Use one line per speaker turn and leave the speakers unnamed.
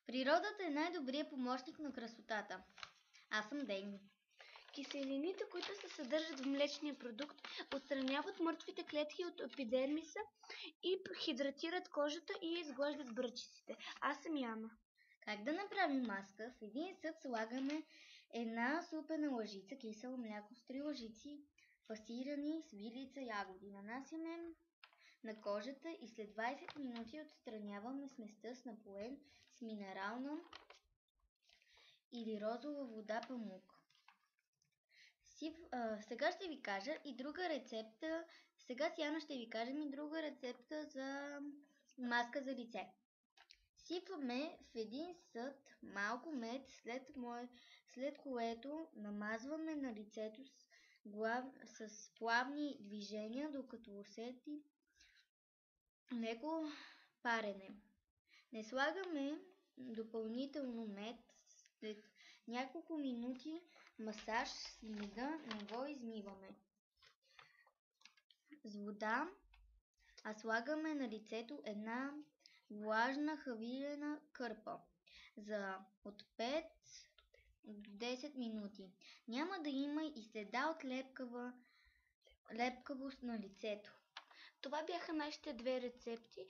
Природата е най-добрият помощник на красотата. Аз съм Дейни.
Киселините, които се съдържат в млечния продукт, отстраняват мъртвите клетки от епидермиса и хидратират кожата и изглаждат бръчиците. Аз съм Яна.
Как да направим маска? В един съд слагаме една супена лъжица кисело мляко с 3 лъжици фасирани с вилица ягоди. Нанасяме на кожата и след 20 минути отстраняваме сместа с напоен с минерална или розова вода памук. Сега ще ви кажа и друга рецепта. Сега с Яна ще ви кажем и друга рецепта за маска за лице. Сипваме в един съд малко мед, след което намазваме на лицето с плавни движения, докато усети леко парене. Не слагаме допълнително мед. След няколко минути масаж с мига не го измиваме с вода, а слагаме на лицето една влажна хавилена кърпа за от 5 до 10 минути. Няма да има и следа от лепкавост на лицето.
Това бяха нашите две рецепти.